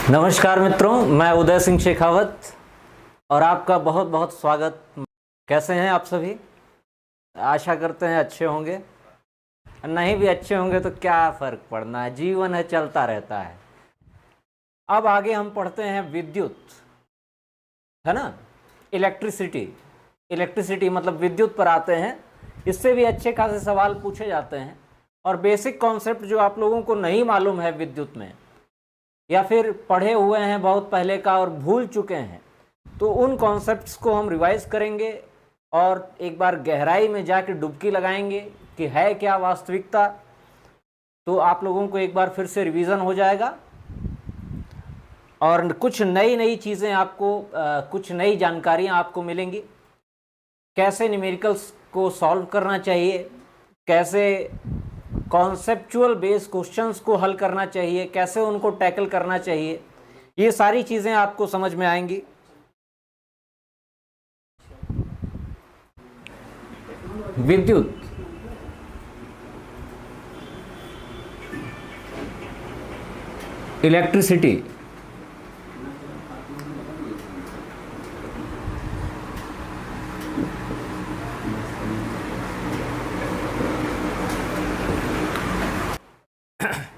नमस्कार मित्रों, मैं उदय सिंह शेखावत और आपका बहुत बहुत स्वागत। कैसे हैं आप सभी? आशा करते हैं अच्छे होंगे। नहीं भी अच्छे होंगे तो क्या फ़र्क पड़ना है, जीवन है, चलता रहता है। अब आगे हम पढ़ते हैं विद्युत, है ना। इलेक्ट्रिसिटी मतलब विद्युत पर आते हैं। इससे भी अच्छे खासे सवाल पूछे जाते हैं और बेसिक कॉन्सेप्ट जो आप लोगों को नहीं मालूम है विद्युत में, या फिर पढ़े हुए हैं बहुत पहले का और भूल चुके हैं, तो उन कॉन्सेप्ट्स को हम रिवाइज करेंगे और एक बार गहराई में जाकर डुबकी लगाएंगे कि है क्या वास्तविकता। तो आप लोगों को एक बार फिर से रिवीजन हो जाएगा और कुछ नई चीज़ें आपको कुछ नई जानकारियाँ आपको मिलेंगी। कैसे न्यूमेरिकल्स को सॉल्व करना चाहिए, कैसे कॉन्सेप्चुअल बेस्ड क्वेश्चंस को हल करना चाहिए, कैसे उनको टैकल करना चाहिए, ये सारी चीज़ें आपको समझ में आएंगी। विद्युत इलेक्ट्रिसिटी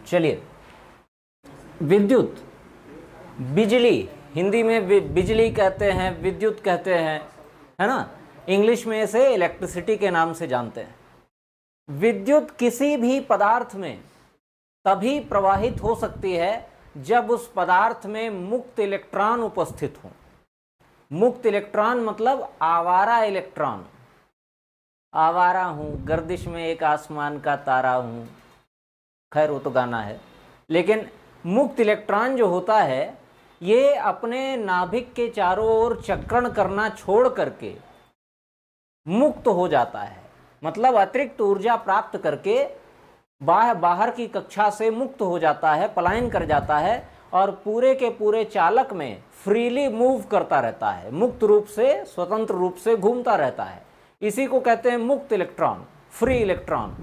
चलिए, विद्युत, बिजली, हिंदी में बिजली कहते हैं, विद्युत कहते हैं, है ना। इंग्लिश में इसे इलेक्ट्रिसिटी के नाम से जानते हैं। विद्युत किसी भी पदार्थ में तभी प्रवाहित हो सकती है जब उस पदार्थ में मुक्त इलेक्ट्रॉन उपस्थित हो। मुक्त इलेक्ट्रॉन मतलब आवारा इलेक्ट्रॉन। आवारा हूँ, गर्दिश में एक आसमान का तारा हूँ, खैर वो तो गाना है। लेकिन मुक्त इलेक्ट्रॉन जो होता है ये अपने नाभिक के चारों ओर चक्रण करना छोड़ करके मुक्त हो जाता है, मतलब अतिरिक्त ऊर्जा प्राप्त करके बाहर की कक्षा से मुक्त हो जाता है, पलायन कर जाता है और पूरे के पूरे चालक में फ्रीली मूव करता रहता है, मुक्त रूप से, स्वतंत्र रूप से घूमता रहता है। इसी को कहते हैं मुक्त इलेक्ट्रॉन, फ्री इलेक्ट्रॉन।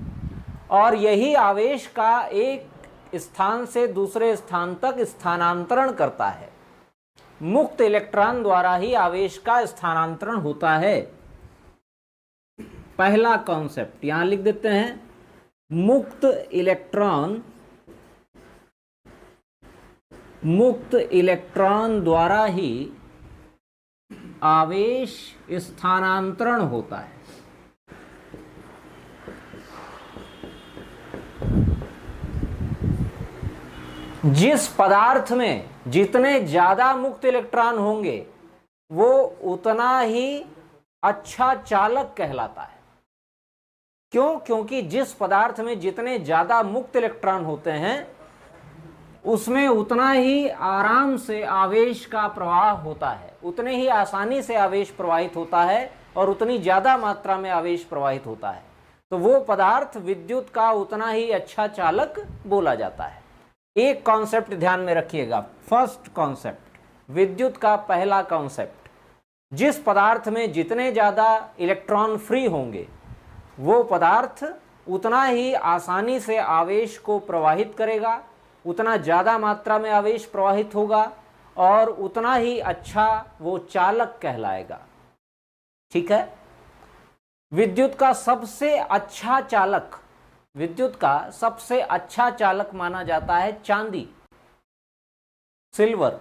और यही आवेश का एक स्थान से दूसरे स्थान तक स्थानांतरण करता है। मुक्त इलेक्ट्रॉन द्वारा ही आवेश का स्थानांतरण होता है। पहला कॉन्सेप्ट यहां लिख देते हैं, मुक्त इलेक्ट्रॉन द्वारा ही आवेश स्थानांतरण होता है। जिस पदार्थ में जितने ज्यादा मुक्त इलेक्ट्रॉन होंगे वो उतना ही अच्छा चालक कहलाता है। क्यों? क्योंकि जिस पदार्थ में जितने ज्यादा मुक्त इलेक्ट्रॉन होते हैं उसमें उतना ही आराम से आवेश का प्रवाह होता है, उतने ही आसानी से आवेश प्रवाहित होता है और उतनी ज्यादा मात्रा में आवेश प्रवाहित होता है। तो वो पदार्थ विद्युत का उतना ही अच्छा चालक बोला जाता है। एक कॉन्सेप्ट ध्यान में रखिएगा, फर्स्ट कॉन्सेप्ट, विद्युत का पहला कॉन्सेप्ट, जिस पदार्थ में जितने ज़्यादा इलेक्ट्रॉन फ्री होंगे वो पदार्थ उतना ही आसानी से आवेश को प्रवाहित करेगा, उतना ज़्यादा मात्रा में आवेश प्रवाहित होगा और उतना ही अच्छा वो चालक कहलाएगा। ठीक है। विद्युत का सबसे अच्छा चालक, विद्युत का सबसे अच्छा चालक माना जाता है चांदी, सिल्वर,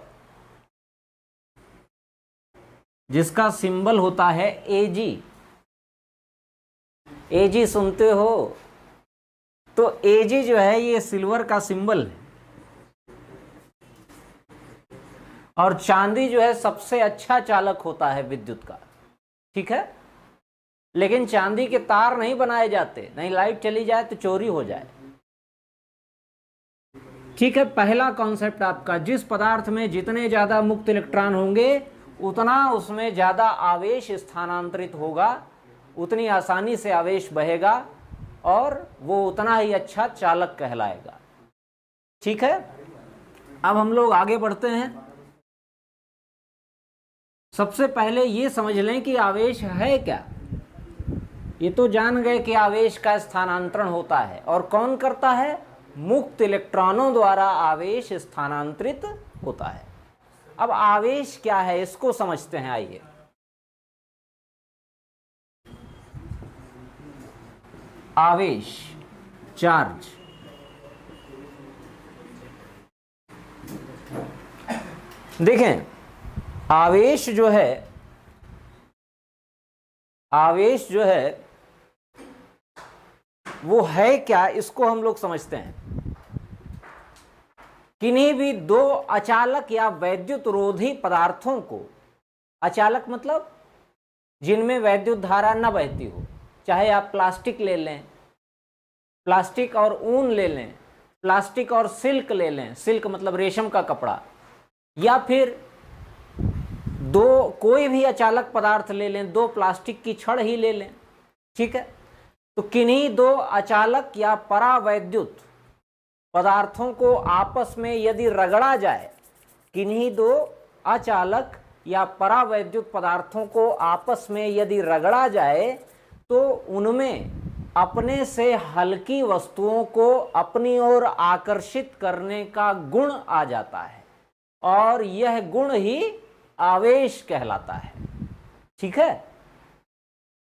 जिसका सिंबल होता है Ag। Ag सुनते हो तो Ag जो है ये सिल्वर का सिंबल है और चांदी जो है सबसे अच्छा चालक होता है विद्युत का। ठीक है। लेकिन चांदी के तार नहीं बनाए जाते, नहीं लाइट चली जाए तो चोरी हो जाए। ठीक है। पहला कॉन्सेप्ट आपका, जिस पदार्थ में जितने ज्यादा मुक्त इलेक्ट्रॉन होंगे उतना उसमें ज्यादा आवेश स्थानांतरित होगा, उतनी आसानी से आवेश बहेगा और वो उतना ही अच्छा चालक कहलाएगा। ठीक है। अब हम लोग आगे बढ़ते हैं। सबसे पहले ये समझ लें कि आवेश है क्या। ये तो जान गए कि आवेश का स्थानांतरण होता है और कौन करता है? मुक्त इलेक्ट्रॉनों द्वारा आवेश स्थानांतरित होता है। अब आवेश क्या है इसको समझते हैं, आइए। आवेश, चार्ज। देखें, आवेश जो है, आवेश जो है वो है क्या, इसको हम लोग समझते हैं। किन्हीं भी दो अचालक या वैद्युत रोधी पदार्थों को, अचालक मतलब जिनमें वैद्युत धारा न बहती हो, चाहे आप प्लास्टिक ले लें, प्लास्टिक और ऊन ले लें, प्लास्टिक और सिल्क ले लें, सिल्क मतलब रेशम का कपड़ा, या फिर दो कोई भी अचालक पदार्थ ले लें, दो प्लास्टिक की छड़ ही ले लें, ठीक है। तो किन्हीं दो अचालक या परावैद्युत पदार्थों को आपस में यदि रगड़ा जाए, किन्हीं दो अचालक या परावैद्युत पदार्थों को आपस में यदि रगड़ा जाए तो उनमें अपने से हल्की वस्तुओं को अपनी ओर आकर्षित करने का गुण आ जाता है, और यह गुण ही आवेश कहलाता है, ठीक है।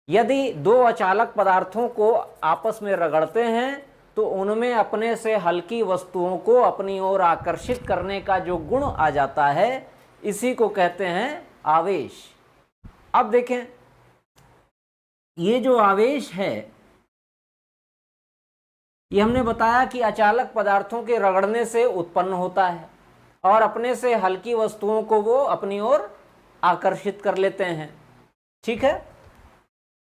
यदि दो अचालक पदार्थों को आपस में रगड़ते हैं तो उनमें अपने से हल्की वस्तुओं को अपनी ओर आकर्षित करने का जो गुण आ जाता है, इसी को कहते हैं आवेश। अब देखें, ये जो आवेश है, ये हमने बताया कि अचालक पदार्थों के रगड़ने से उत्पन्न होता है, और अपने से हल्की वस्तुओं को वो अपनी ओर आकर्षित कर लेते हैं, ठीक है।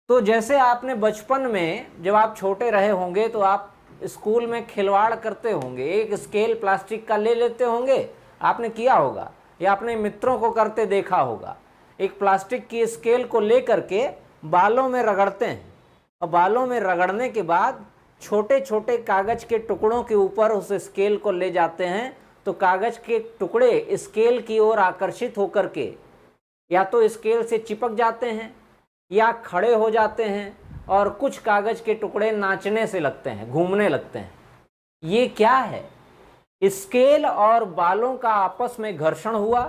तो जैसे आपने बचपन में जब आप छोटे रहे होंगे तो आप स्कूल में खिलवाड़ करते होंगे, एक स्केल प्लास्टिक का ले लेते होंगे, आपने किया होगा या अपने मित्रों को करते देखा होगा। एक प्लास्टिक की स्केल को लेकर के बालों में रगड़ते हैं, और बालों में रगड़ने के बाद छोटे छोटे कागज के टुकड़ों के ऊपर उस स्केल को ले जाते हैं, तो कागज के टुकड़े स्केल की ओर आकर्षित होकर के या तो स्केल से चिपक जाते हैं या खड़े हो जाते हैं, और कुछ कागज के टुकड़े नाचने से लगते हैं, घूमने लगते हैं। ये क्या है? स्केल और बालों का आपस में घर्षण हुआ,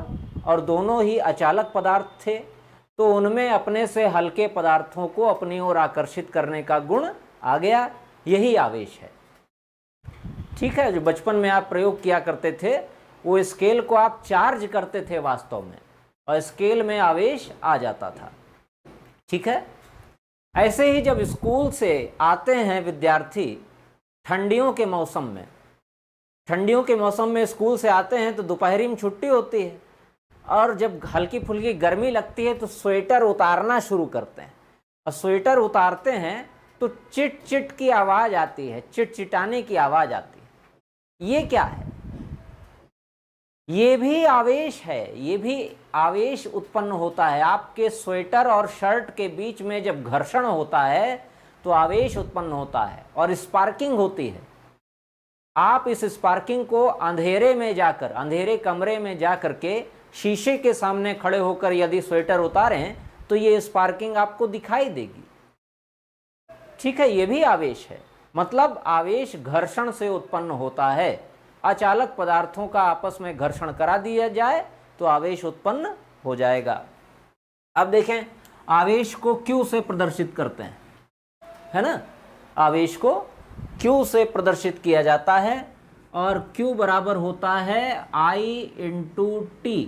और दोनों ही अचालक पदार्थ थे, तो उनमें अपने से हल्के पदार्थों को अपनी ओर आकर्षित करने का गुण आ गया। यही आवेश है, ठीक है। जो बचपन में आप प्रयोग किया करते थे, वो स्केल को आप चार्ज करते थे वास्तव में, और स्केल में आवेश आ जाता था, ठीक है। ऐसे ही जब स्कूल से आते हैं विद्यार्थी ठंडियों के मौसम में, ठंडियों के मौसम में स्कूल से आते हैं तो दोपहरी में छुट्टी होती है, और जब हल्की फुल्की गर्मी लगती है तो स्वेटर उतारना शुरू करते हैं, और स्वेटर उतारते हैं तो चिट चिट की आवाज़ आती है, चिटचिटाने की आवाज़ आती है। ये क्या है? ये भी आवेश है, ये भी आवेश उत्पन्न होता है। आपके स्वेटर और शर्ट के बीच में जब घर्षण होता है तो आवेश उत्पन्न होता है और स्पार्किंग होती है। आप इस स्पार्किंग को अंधेरे में जाकर, अंधेरे कमरे में जाकर के शीशे के सामने खड़े होकर यदि स्वेटर उतारें तो ये स्पार्किंग आपको दिखाई देगी, ठीक है। ये भी आवेश है, मतलब आवेश घर्षण से उत्पन्न होता है। अचालक पदार्थों का आपस में घर्षण करा दिया जाए तो आवेश उत्पन्न हो जाएगा। अब देखें, आवेश को Q से प्रदर्शित करते हैं, है ना। आवेश को Q से प्रदर्शित किया जाता है, और Q बराबर होता है I × T,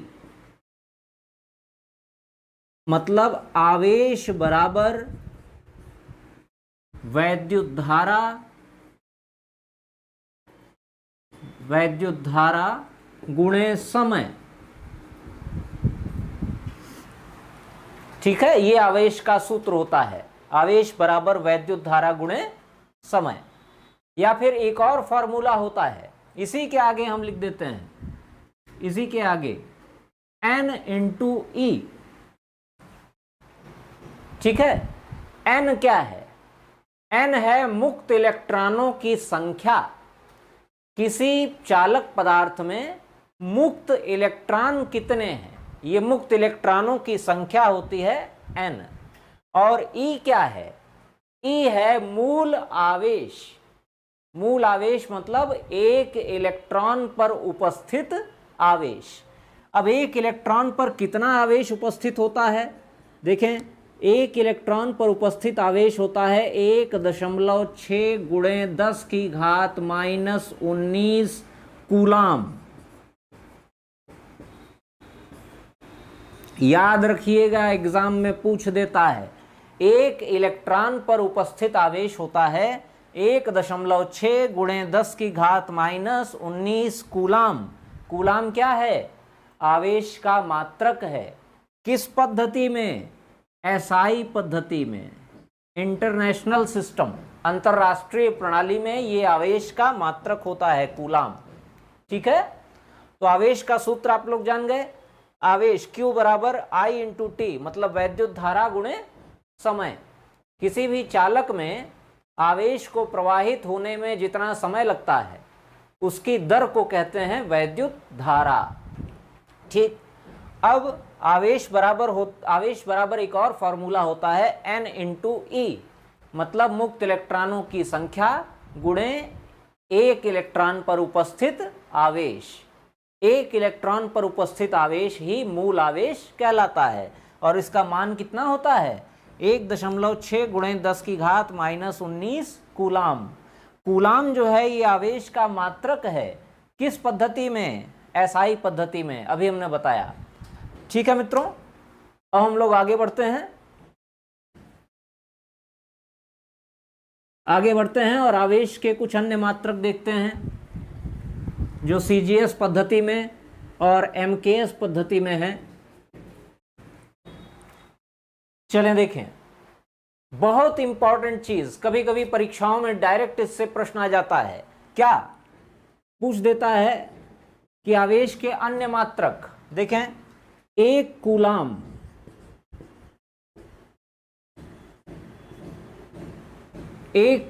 मतलब आवेश बराबर वैद्युत धारा गुणे समय, ठीक है। ये आवेश का सूत्र होता है, आवेश बराबर वैद्युत धारा गुणे समय। या फिर एक और फॉर्मूला होता है, इसी के आगे हम लिख देते हैं, इसी के आगे N × E, ठीक है। N क्या है? N है मुक्त इलेक्ट्रॉनों की संख्या। किसी चालक पदार्थ में मुक्त इलेक्ट्रॉन कितने हैं, ये मुक्त इलेक्ट्रॉनों की संख्या होती है N। और E क्या है? E है मूल आवेश। मूल आवेश मतलब एक इलेक्ट्रॉन पर उपस्थित आवेश। अब एक इलेक्ट्रॉन पर कितना आवेश उपस्थित होता है? देखें, एक इलेक्ट्रॉन पर उपस्थित आवेश होता है 1.6 गुणे 10 की घात -19 कूलाम। याद रखिएगा, एग्जाम में पूछ देता है। एक इलेक्ट्रॉन पर उपस्थित आवेश होता है 1.6 गुणे 10 की घात -19 कूलाम। कूलाम क्या है? आवेश का मात्रक है। किस पद्धति में? एसआई पद्धति में, इंटरनेशनल सिस्टम, अंतरराष्ट्रीय प्रणाली में ये आवेश का मात्रक होता है कूलाम। ठीक है, तो आवेश का सूत्र आप लोग जान गए। आवेश Q बराबर I इंटू टी, मतलब वैद्युत धारा गुणे समय। किसी भी चालक में आवेश को प्रवाहित होने में जितना समय लगता है उसकी दर को कहते हैं वैद्युत धारा। ठीक, अब आवेश बराबर एक और फॉर्मूला होता है N इंटू ई, मतलब मुक्त इलेक्ट्रॉनों की संख्या गुणे एक इलेक्ट्रॉन पर उपस्थित आवेश। एक इलेक्ट्रॉन पर उपस्थित आवेश ही मूल आवेश कहलाता है। और इसका मान कितना होता है? 1.6 गुणे 10 की घात -19 कूलाम। कूलाम जो है ये आवेश का मात्रक है। किस पद्धति में? एसआई पद्धति में, अभी हमने बताया। ठीक है मित्रों, अब हम लोग आगे बढ़ते हैं और आवेश के कुछ अन्य मात्रक देखते हैं जो सीजीएस पद्धति में और एमकेएस पद्धति में है। चलें देखें, बहुत इंपॉर्टेंट चीज, कभी कभी परीक्षाओं में डायरेक्ट इससे प्रश्न आ जाता है। क्या पूछ देता है कि आवेश के अन्य मात्रक। देखें, एक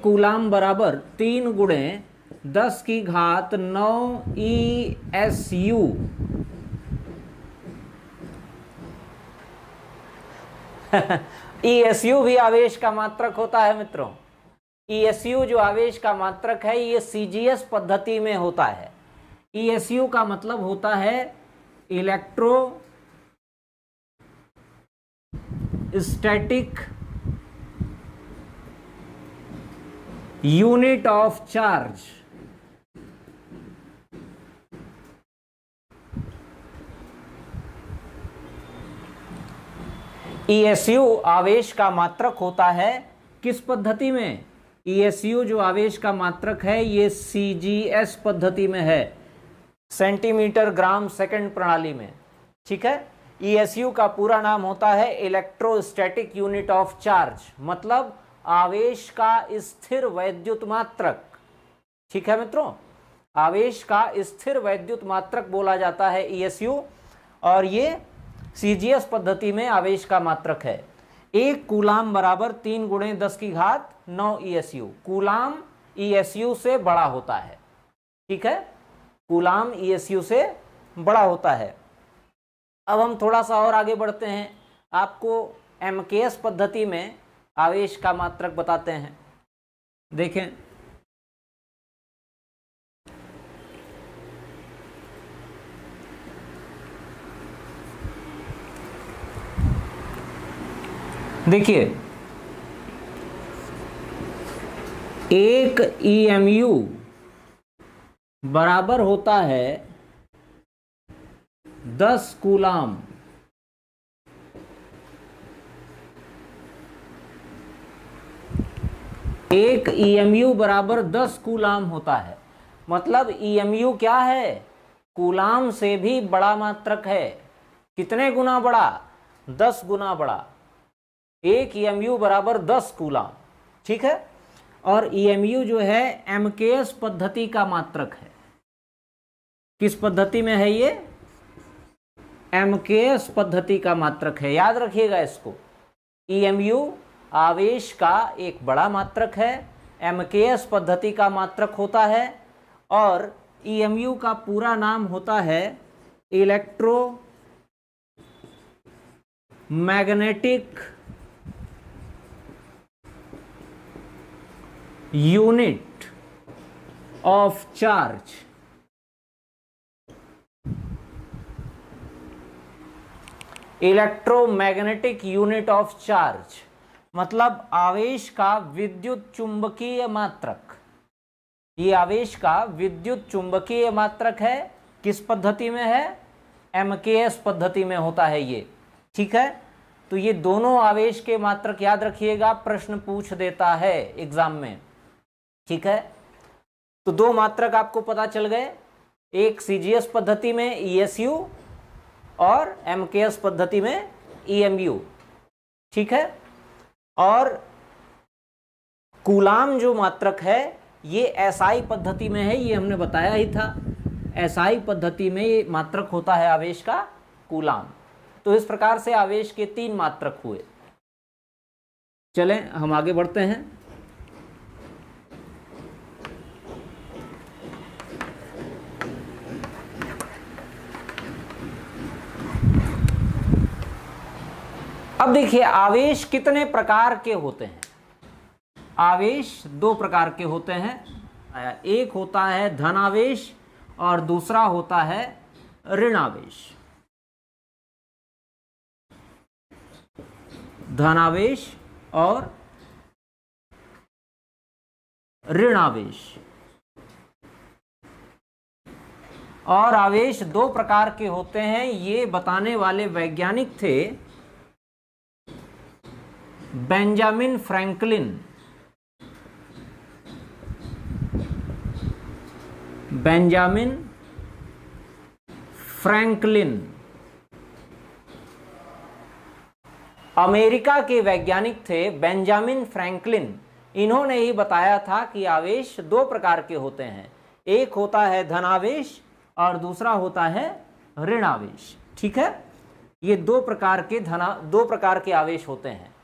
कूलाम बराबर 3 गुणे 10 की घात 9 ESU। ESU भी आवेश का मात्रक होता है मित्रों। ESU जो आवेश का मात्रक है ये सीजीएस पद्धति में होता है। ESU का मतलब होता है electrostatic unit of charge. ESU आवेश का मात्रक होता है किस पद्धति में? ESU जो आवेश का मात्रक है ये CGS पद्धति में है, सेंटीमीटर ग्राम सेकंड प्रणाली में। ठीक है, ESU का पूरा नाम होता है इलेक्ट्रोस्टैटिक यूनिट ऑफ चार्ज, मतलब आवेश का स्थिर वैद्युत मात्रक। ठीक है मित्रों, आवेश का स्थिर वैद्युत मात्रक बोला जाता है ESU, और ये सीजीएस पद्धति में आवेश का मात्रक है। एक कूलाम बराबर 3 गुणे 10 की घात 9 ESU। कूलाम ESU से बड़ा होता है। ठीक है, कूलाम ESU से बड़ा होता है। अब हम थोड़ा सा और आगे बढ़ते हैं, आपको एमकेएस पद्धति में आवेश का मात्रक बताते हैं। देखें, देखिए, एक EMU बराबर होता है 10 कूलाम। एक EMU बराबर 10 कूलाम होता है, मतलब EMU क्या है? कूलाम से भी बड़ा मात्रक है। कितने गुना बड़ा? 10 गुना बड़ा। एक EMU बराबर 10 कूलाम। ठीक है, और EMU जो है एमकेएस पद्धति का मात्रक है। किस पद्धति में है ये? एमकेएस पद्धति का मात्रक है, याद रखिएगा इसको। EMU आवेश का एक बड़ा मात्रक है, एमकेएस पद्धति का मात्रक होता है, और EMU का पूरा नाम होता है electromagnetic unit of charge. Electromagnetic unit of charge, मतलब आवेश का विद्युत चुंबकीय मात्रक। ये आवेश का विद्युत चुंबकीय मात्रक है। किस पद्धति में है? MKS पद्धति में होता है ये। ठीक है, तो ये दोनों आवेश के मात्रक याद रखिएगा, प्रश्न पूछ देता है एग्जाम में। ठीक है, तो दो मात्रक आपको पता चल गए, एक CGS पद्धति में ESU और MKS पद्धति में EMU। ठीक है, और कूलाम जो मात्रक है ये SI पद्धति में है, ये हमने बताया ही था। SI पद्धति में ये मात्रक होता है आवेश का कूलाम। तो इस प्रकार से आवेश के 3 मात्रक हुए। चलें हम आगे बढ़ते हैं। अब देखिए आवेश कितने प्रकार के होते हैं। आवेश 2 प्रकार के होते हैं, एक होता है धनावेश और दूसरा होता है ऋणावेश। धनावेश और ऋणावेश। और आवेश 2 प्रकार के होते हैं, ये बताने वाले वैज्ञानिक थे Benjamin Franklin. Benjamin Franklin America के वैज्ञानिक थे, बेंजामिन फ्रैंकलिन। इन्होंने ही बताया था कि आवेश 2 प्रकार के होते हैं, एक होता है धनावेश और दूसरा होता है ऋणावेश। ठीक है, ये 2 प्रकार के आवेश होते हैं।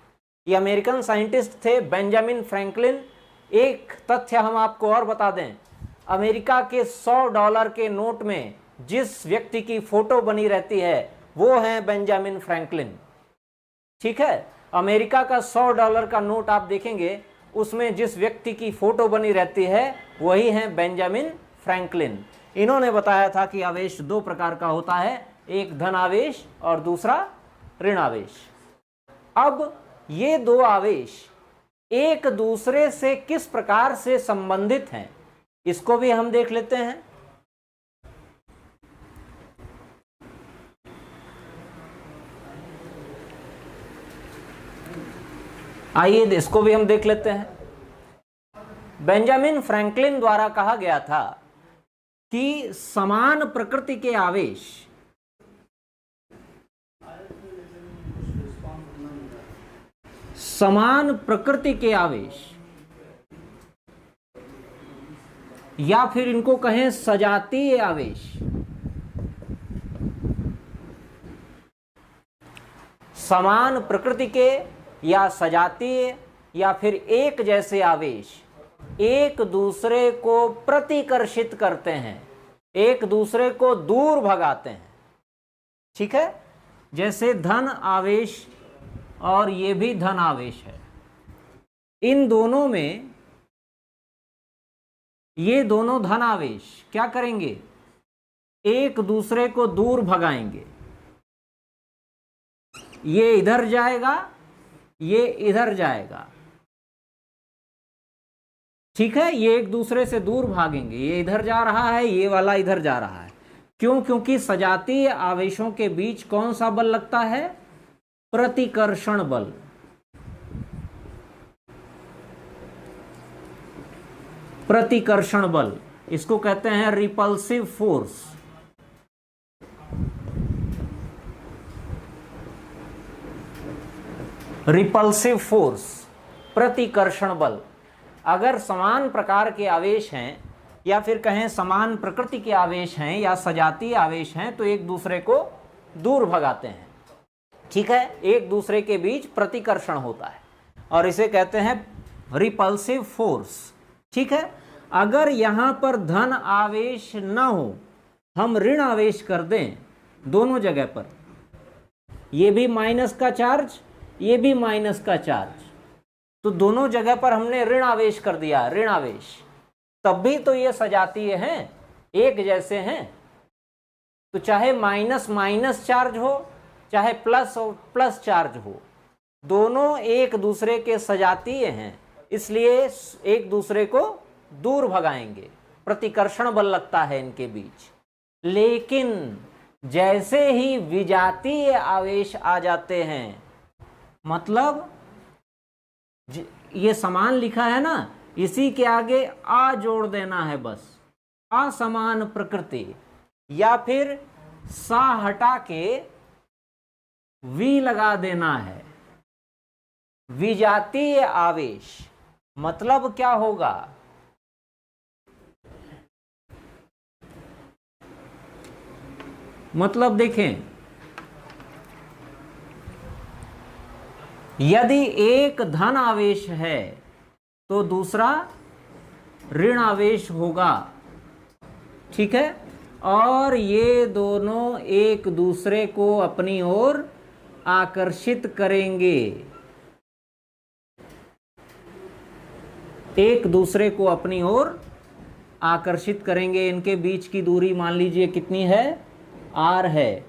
ये अमेरिकन साइंटिस्ट थे बेंजामिन फ्रैंकलिन। एक तथ्य हम आपको और बता दें, अमेरिका के $100 के नोट में जिस व्यक्ति की फोटो बनी रहती है वो है बेंजामिन फ्रैंकलिन। ठीक है, अमेरिका का $100 का नोट आप देखेंगे, उसमें जिस व्यक्ति की फोटो बनी रहती है वही है बेंजामिन फ्रैंकलिन। इन्होंने बताया था कि आवेश 2 प्रकार का होता है, एक धनावेश और दूसरा ऋणावेश। अब ये 2 आवेश एक दूसरे से किस प्रकार से संबंधित हैं, इसको भी हम देख लेते हैं। आइए इसको भी हम देख लेते हैं। बेंजामिन फ्रैंकलिन द्वारा कहा गया था कि समान प्रकृति के आवेश या फिर इनको कहें सजातीय आवेश, समान प्रकृति के या सजातीय या फिर एक जैसे आवेश एक दूसरे को प्रतिकर्षित करते हैं, एक दूसरे को दूर भगाते हैं। ठीक है, जैसे धन आवेश और ये भी धन आवेश है, इन दोनों में ये दोनों धन आवेश क्या करेंगे, एक दूसरे को दूर भगाएंगे। ये इधर जाएगा, ये इधर जाएगा। ठीक है, ये एक दूसरे से दूर भागेंगे, ये इधर जा रहा है, ये वाला इधर जा रहा है। क्यों? क्योंकि सजातीय आवेशों के बीच कौन सा बल लगता है? प्रतिकर्षण बल। प्रतिकर्षण बल, इसको कहते हैं रिपल्सिव फोर्स। रिपल्सिव फोर्स, प्रतिकर्षण बल। अगर समान प्रकार के आवेश हैं या फिर कहें समान प्रकृति के आवेश हैं या सजातीय आवेश हैं तो एक दूसरे को दूर भगाते हैं। ठीक है, एक दूसरे के बीच प्रतिकर्षण होता है और इसे कहते हैं रिपल्सिव फोर्स। ठीक है, अगर यहां पर धन आवेश ना हो, हम ऋण आवेश कर दें दोनों जगह पर, ये भी माइनस का चार्ज, ये भी माइनस का चार्ज, तो दोनों जगह पर हमने ऋण आवेश कर दिया, ऋण आवेश, तब भी तो ये सजातीय हैं, एक जैसे हैं। तो चाहे माइनस माइनस चार्ज हो, चाहे प्लस और प्लस चार्ज हो, दोनों एक दूसरे के सजातीय हैं, इसलिए एक दूसरे को दूर भगाएंगे, प्रतिकर्षण बल लगता है इनके बीच। लेकिन जैसे ही विजातीय आवेश आ जाते हैं, मतलब ये समान लिखा है ना, इसी के आगे आ जोड़ देना है बस, असमान प्रकृति, या फिर सा हटा के वी लगा देना है। विजातीय आवेश मतलब क्या होगा? मतलब देखें, यदि एक धन आवेश है तो दूसरा ऋण आवेश होगा, ठीक है, और ये दोनों एक दूसरे को अपनी ओर आकर्षित करेंगे, एक दूसरे को अपनी ओर आकर्षित करेंगे। इनके बीच की दूरी मान लीजिए कितनी है? r है,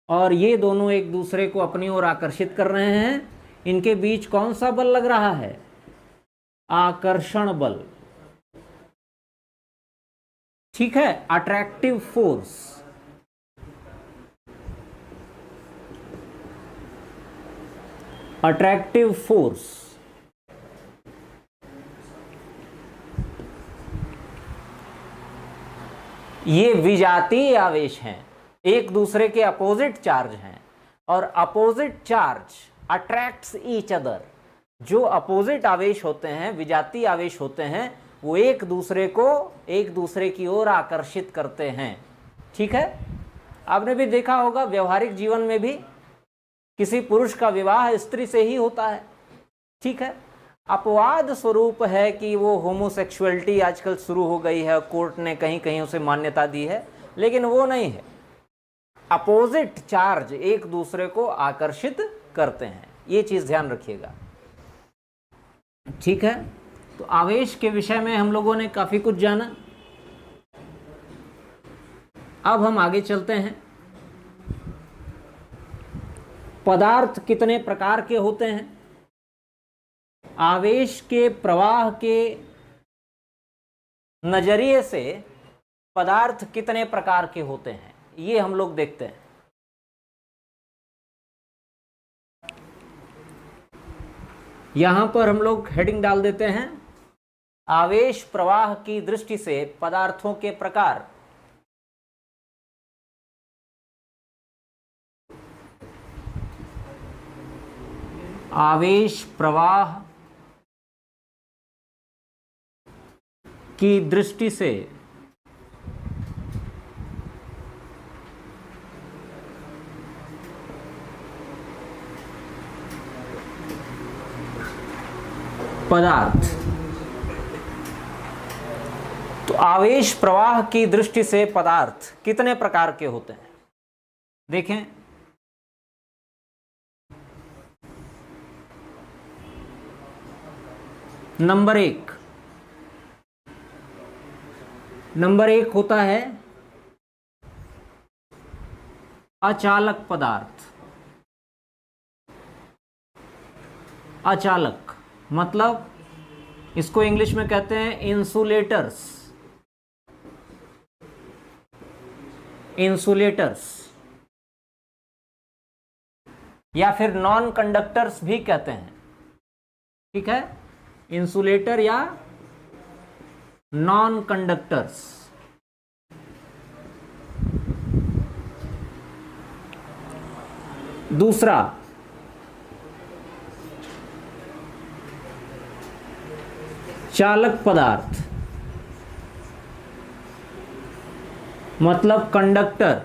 और ये दोनों एक दूसरे को अपनी ओर आकर्षित कर रहे हैं। इनके बीच कौन सा बल लग रहा है? आकर्षण बल, ठीक है, अट्रैक्टिव फोर्स। अट्रैक्टिव फोर्स ये विजातीय आवेश हैं, एक दूसरे के अपोजिट चार्ज हैं, और opposite charge attracts each other. जो अपोजिट आवेश होते हैं, विजातीय आवेश होते हैं, वो एक दूसरे की ओर आकर्षित करते हैं, ठीक है। आपने भी देखा होगा व्यवहारिक जीवन में भी किसी पुरुष का विवाह स्त्री से ही होता है, ठीक है। अपवाद स्वरूप है कि वो होमोसेक्सुअलिटी आजकल शुरू हो गई है, कोर्ट ने कहीं कहीं उसे मान्यता दी है, लेकिन वो नहीं है। अपोजिट चार्ज एक दूसरे को आकर्षित करते हैं, ये चीज ध्यान रखिएगा, ठीक है। तो आवेश के विषय में हम लोगों ने काफी कुछ जाना। अब हम आगे चलते हैं। पदार्थ कितने प्रकार के होते हैं? आवेश के प्रवाह के नजरिए से पदार्थ कितने प्रकार के होते हैं, ये हम लोग देखते हैं। यहां पर हम लोग हेडिंग डाल देते हैं, आवेश प्रवाह की दृष्टि से पदार्थों के प्रकार। आवेश प्रवाह की दृष्टि से पदार्थ। तो आवेश प्रवाह की दृष्टि से पदार्थ कितने प्रकार के होते हैं? देखें, नंबर एक होता है अचालक पदार्थ। अचालक मतलब इसको इंग्लिश में कहते हैं इंसुलेटर्स। या फिर नॉन कंडक्टर्स भी कहते हैं, ठीक है, इंसुलेटर या नॉन कंडक्टर्स। दूसरा चालक पदार्थ मतलब कंडक्टर।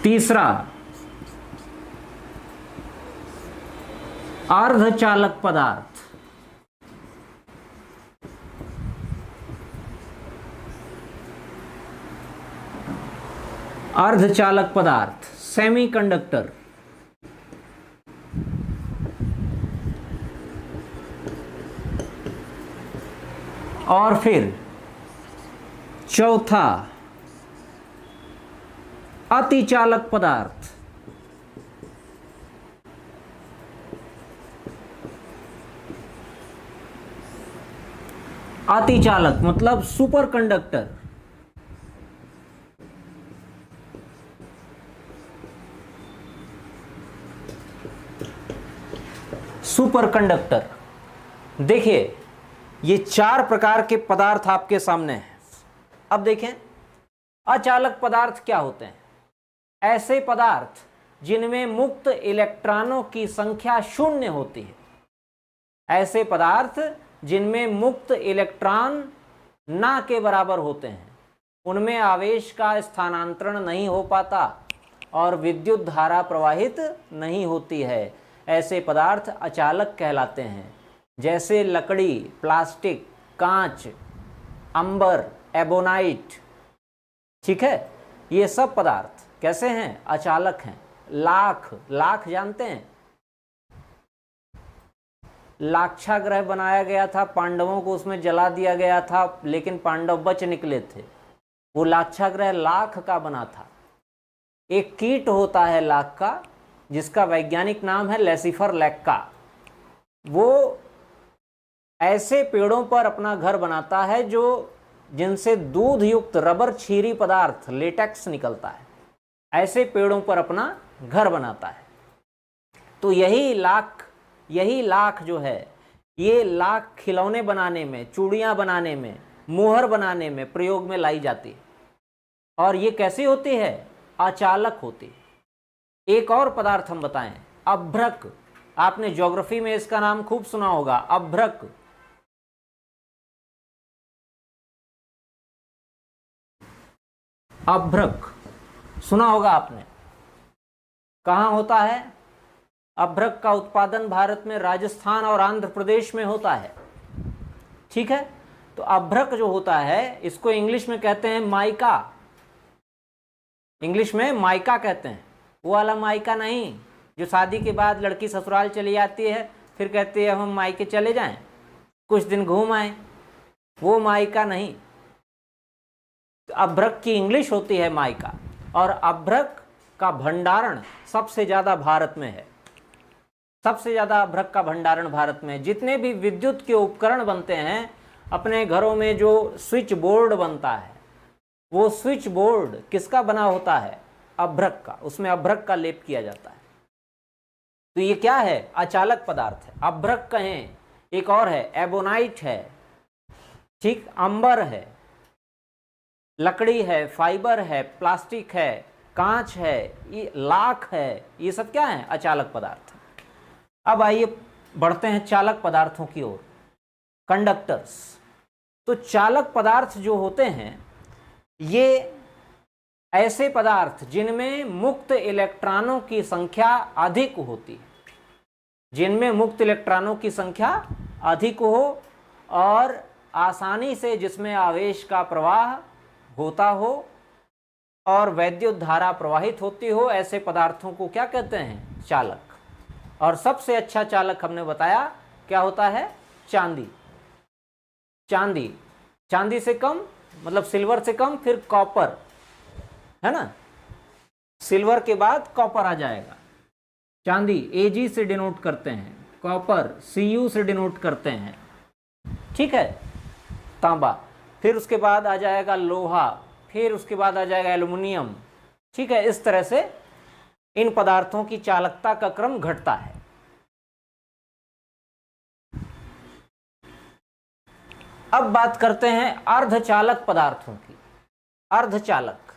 तीसरा अर्धचालक पदार्थ। अर्धचालक पदार्थ सेमीकंडक्टर। और फिर चौथा, अतिचालक पदार्थ। अतिचालक मतलब सुपर कंडक्टर। Super conductor. देखिए, ये 4 प्रकार के पदार्थ आपके सामने हैं। अब देखें, अचालक पदार्थ क्या होते हैं? ऐसे पदार्थ जिनमें मुक्त इलेक्ट्रॉनों की संख्या 0 होती है। ऐसे पदार्थ जिनमें मुक्त इलेक्ट्रॉन ना के बराबर होते हैं, उनमें आवेश का स्थानांतरण नहीं हो पाता और विद्युत धारा प्रवाहित नहीं होती है। ऐसे पदार्थ अचालक कहलाते हैं, जैसे लकड़ी, प्लास्टिक, कांच, अंबर, एबोनाइट। ठीक है, ये सब पदार्थ कैसे हैं? अचालक हैं। लाख जानते हैं? लाक्षागृह बनाया गया था, पांडवों को उसमें जला दिया गया था, लेकिन पांडव बच निकले थे। वो लाक्षागृह लाख का बना था। एक कीट होता है लाख का, जिसका वैज्ञानिक नाम है लेसिफर लैक्का। वो ऐसे पेड़ों पर अपना घर बनाता है जिनसे दूध युक्त रबर छीरी पदार्थ लेटेक्स निकलता है। ऐसे पेड़ों पर अपना घर बनाता है। तो यही लाख जो है, ये लाख खिलौने बनाने में, चूड़ियाँ बनाने में, मोहर बनाने में प्रयोग में लाई जाती है। और ये कैसी होती है? अचालक होती है। एक और पदार्थ हम बताएं, अभ्रक। आपने ज्योग्राफी में इसका नाम खूब सुना होगा, अभ्रक। अभ्रक सुना होगा आपने। कहाँ होता है? अभ्रक का उत्पादन भारत में राजस्थान और आंध्र प्रदेश में होता है। ठीक है, तो अभ्रक जो होता है, इसको इंग्लिश में कहते हैं माइका। इंग्लिश में माइका कहते हैं। वो वाला माइका नहीं जो शादी के बाद लड़की ससुराल चली जाती है, फिर कहती है हम मायके चले जाएं, कुछ दिन घूम आए, वो माइका नहीं। अभ्रक की इंग्लिश होती है माइका। और अभ्रक का भंडारण सबसे ज़्यादा भारत में है। सबसे ज़्यादा अभ्रक का भंडारण भारत में। जितने भी विद्युत के उपकरण बनते हैं, अपने घरों में जो स्विच बोर्ड बनता है, वो स्विच बोर्ड किसका बना होता है? अभ्रक का। उसमें अभ्रक का लेप किया जाता है। तो ये क्या है? अचालक पदार्थ है। अभ्रक कहें, एक और है एबोनाइट है, ठीक, अंबर है, लकड़ी है, फाइबर है, प्लास्टिक है, कांच है, ये लाख है। ये सब क्या है? अचालक पदार्थ। अब आइए बढ़ते हैं चालक पदार्थों की ओर, कंडक्टर्स। तो चालक पदार्थ जो होते हैं, ये ऐसे पदार्थ जिनमें मुक्त इलेक्ट्रॉनों की संख्या अधिक होती है, जिनमें मुक्त इलेक्ट्रॉनों की संख्या अधिक हो और आसानी से जिसमें आवेश का प्रवाह होता हो और वैद्युत धारा प्रवाहित होती हो, ऐसे पदार्थों को क्या कहते हैं? चालक। और सबसे अच्छा चालक हमने बताया क्या होता है? चांदी। चांदी, चांदी से कम मतलब सिल्वर से कम, फिर कॉपर, है ना? सिल्वर के बाद कॉपर आ जाएगा। चांदी Ag से डिनोट करते हैं, कॉपर Cu से डिनोट करते हैं। ठीक है, तांबा, फिर उसके बाद आ जाएगा लोहा, फिर उसके बाद आ जाएगा एल्युमिनियम। ठीक है, इस तरह से इन पदार्थों की चालकता का क्रम घटता है। अब बात करते हैं अर्धचालक पदार्थों की। अर्धचालक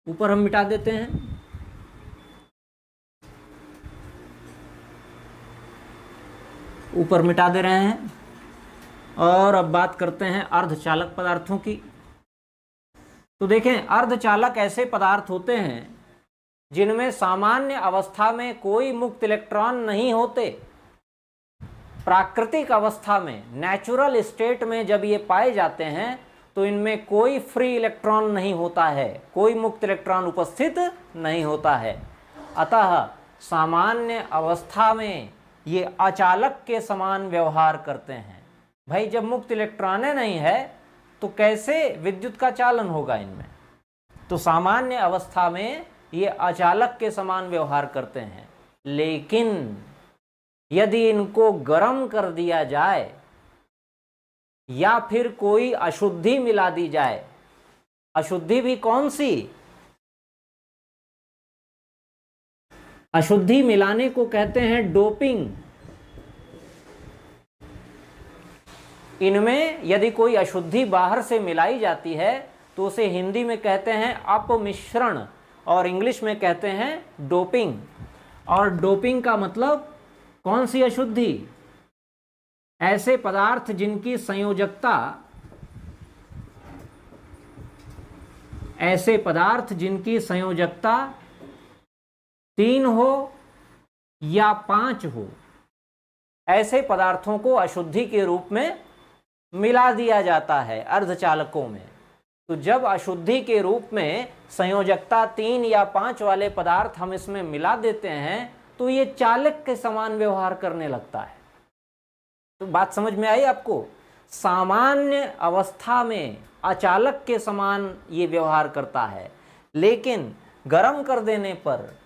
ऊपर हम मिटा देते हैं। ऊपर मिटा दे रहे हैं और अब बात करते हैं अर्धचालक पदार्थों की। तो देखें, अर्धचालक ऐसे पदार्थ होते हैं जिनमें सामान्य अवस्था में कोई मुक्त इलेक्ट्रॉन नहीं होते। प्राकृतिक अवस्था में, नेचुरल स्टेट में जब ये पाए जाते हैं तो इनमें कोई फ्री इलेक्ट्रॉन नहीं होता है, कोई मुक्त इलेक्ट्रॉन उपस्थित नहीं होता है। अतः सामान्य अवस्था में ये अचालक के समान व्यवहार करते हैं। भाई जब मुक्त इलेक्ट्रॉनें नहीं है तो कैसे विद्युत का चालन होगा इनमें? तो सामान्य अवस्था में ये अचालक के समान व्यवहार करते हैं, लेकिन यदि इनको गर्म कर दिया जाए या फिर कोई अशुद्धि मिला दी जाए, अशुद्धि भी कौन सी? अशुद्धि मिलाने को कहते हैं डोपिंग। इनमें यदि कोई अशुद्धि बाहर से मिलाई जाती है तो उसे हिंदी में कहते हैं अपमिश्रण और इंग्लिश में कहते हैं डोपिंग। और डोपिंग का मतलब कौन सी अशुद्धि? ऐसे पदार्थ जिनकी संयोजकता, ऐसे पदार्थ जिनकी संयोजकता 3 हो या 5 हो, ऐसे पदार्थों को अशुद्धि के रूप में मिला दिया जाता है अर्धचालकों में। तो जब अशुद्धि के रूप में संयोजकता 3 या 5 वाले पदार्थ हम इसमें मिला देते हैं तो ये चालक के समान व्यवहार करने लगता है। तो बात समझ में आई आपको? सामान्य अवस्था में अचालक के समान ये व्यवहार करता है, लेकिन गर्म कर देने पर,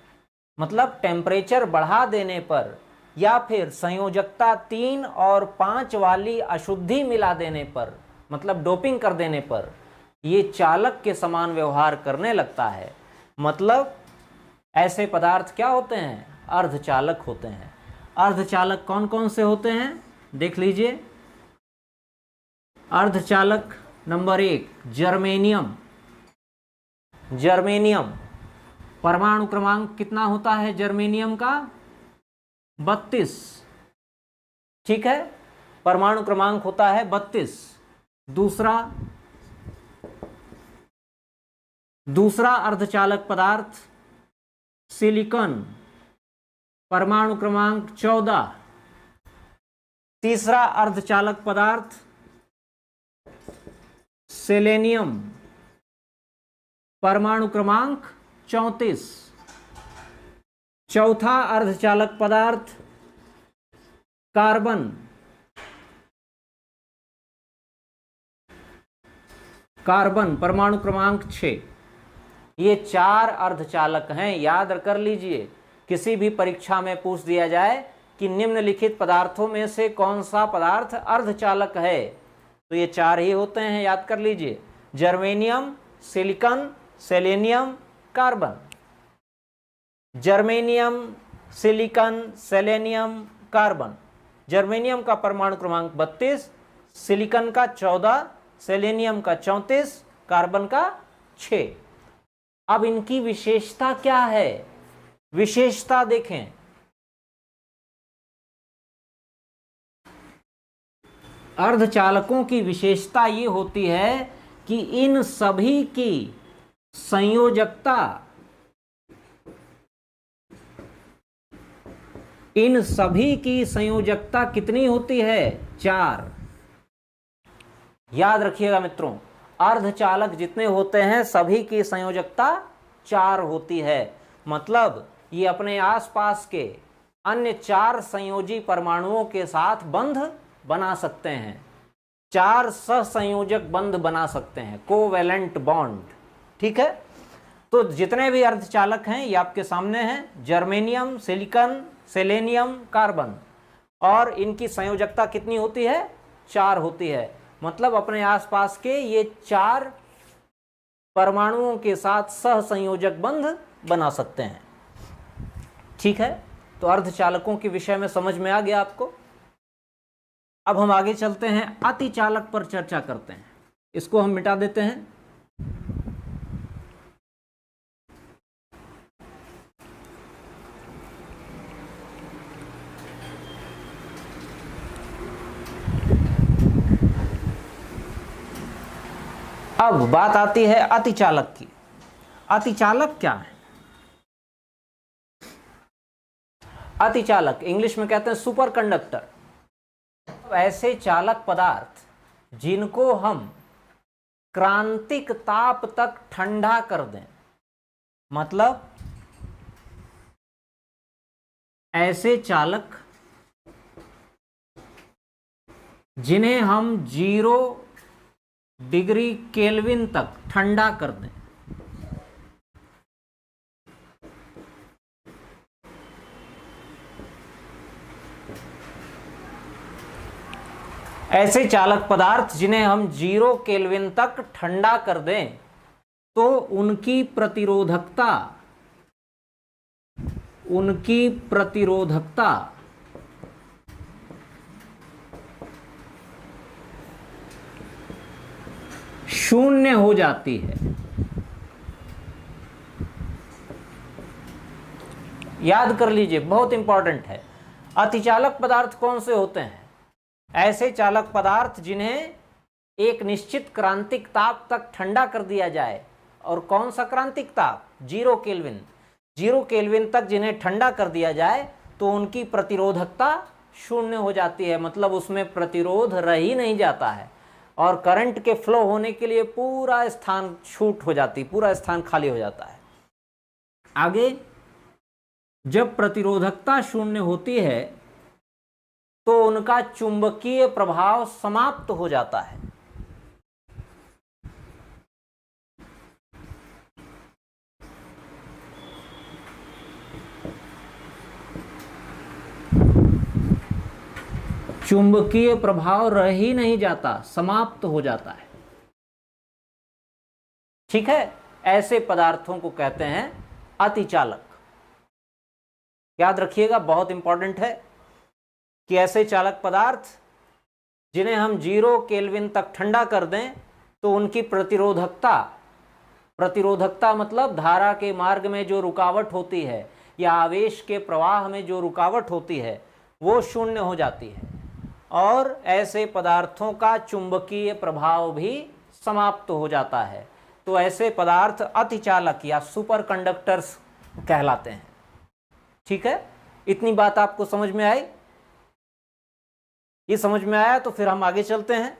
मतलब टेम्परेचर बढ़ा देने पर या फिर संयोजकता 3 और 5 वाली अशुद्धि मिला देने पर, मतलब डोपिंग कर देने पर, ये चालक के समान व्यवहार करने लगता है। मतलब ऐसे पदार्थ क्या होते हैं? अर्धचालक होते हैं। अर्धचालक कौन कौन से होते हैं देख लीजिए। अर्धचालक नंबर 1 जर्मेनियम। जर्मेनियम परमाणु क्रमांक कितना होता है जर्मेनियम का? 32। ठीक है, परमाणु क्रमांक होता है 32। दूसरा अर्धचालक पदार्थ सिलिकॉन, परमाणु क्रमांक 14। तीसरा अर्धचालक पदार्थ सेलेनियम, परमाणु क्रमांक 34। चौथा अर्धचालक पदार्थ कार्बन, परमाणु क्रमांक 6। ये 4 अर्धचालक हैं, याद कर लीजिए। किसी भी परीक्षा में पूछ दिया जाए कि निम्नलिखित पदार्थों में से कौन सा पदार्थ अर्धचालक है, तो ये 4 ही होते हैं, याद कर लीजिए। Germanium, silicon, selenium, carbon. Germanium, silicon, selenium, carbon. Germanium का परमाणु क्रमांक 32, सिलिकॉन का 14, सेलेनियम का 34, कार्बन का 6। अब इनकी विशेषता क्या है? विशेषता देखें। अर्धचालकों की विशेषता ये होती है कि इन सभी की संयोजकता, कितनी होती है? 4। याद रखिएगा मित्रों, अर्धचालक जितने होते हैं सभी की संयोजकता 4 होती है। मतलब ये अपने आसपास के अन्य 4 संयोजी परमाणुओं के साथ बंध बना सकते हैं, 4 सहसंयोजक बंध बना सकते हैं, कोवैलेंट बॉन्ड। ठीक है, तो जितने भी अर्धचालक हैं ये आपके सामने हैं, जर्मेनियम, सिलिकॉन, सेलेनियम, कार्बन। और इनकी संयोजकता कितनी होती है? 4 होती है। मतलब अपने आसपास के ये 4 परमाणुओं के साथ सहसंयोजक बंध बना सकते हैं। ठीक है, तो अर्धचालकों के विषय में समझ में आ गया आपको। अब हम आगे चलते हैं, अतिचालक पर चर्चा करते हैं। इसको हम मिटा देते हैं। अब बात आती है अतिचालक की। अतिचालक क्या है? अतिचालक इंग्लिश में कहते हैं सुपर कंडक्टर। ऐसे चालक पदार्थ जिनको हम क्रांतिक ताप तक ठंडा कर दें, मतलब ऐसे चालक जिन्हें हम 0 डिग्री केल्विन तक ठंडा कर दें। ऐसे चालक पदार्थ जिन्हें हम 0 केल्विन तक ठंडा कर दें तो उनकी प्रतिरोधकता शून्य हो जाती है। याद कर लीजिए, बहुत इंपॉर्टेंट है। अतिचालक पदार्थ कौन से होते हैं? ऐसे चालक पदार्थ जिन्हें एक निश्चित क्रांतिक ताप तक ठंडा कर दिया जाए। और कौन सा क्रांतिक ताप? 0 केल्विन। 0 केल्विन तक जिन्हें ठंडा कर दिया जाए तो उनकी प्रतिरोधकता शून्य हो जाती है, मतलब उसमें प्रतिरोध रह ही नहीं जाता है और करंट के फ्लो होने के लिए पूरा स्थान छूट हो जाती, पूरा स्थान खाली हो जाता है। आगे, जब प्रतिरोधकता शून्य होती है तो उनका चुंबकीय प्रभाव समाप्त हो जाता है। चुंबकीय प्रभाव रह ही नहीं जाता, समाप्त हो जाता है। ठीक है, ऐसे पदार्थों को कहते हैं अतिचालक। याद रखिएगा, बहुत इंपॉर्टेंट है कि ऐसे चालक पदार्थ जिन्हें हम 0 केल्विन तक ठंडा कर दें तो उनकी प्रतिरोधकता मतलब धारा के मार्ग में जो रुकावट होती है या आवेश के प्रवाह में जो रुकावट होती है वो शून्य हो जाती है और ऐसे पदार्थों का चुंबकीय प्रभाव भी समाप्त हो जाता है। तो ऐसे पदार्थ अतिचालक या सुपर कंडक्टर्स कहलाते हैं। ठीक है, इतनी बात आपको समझ में आई? ये समझ में आया तो फिर हम आगे चलते हैं।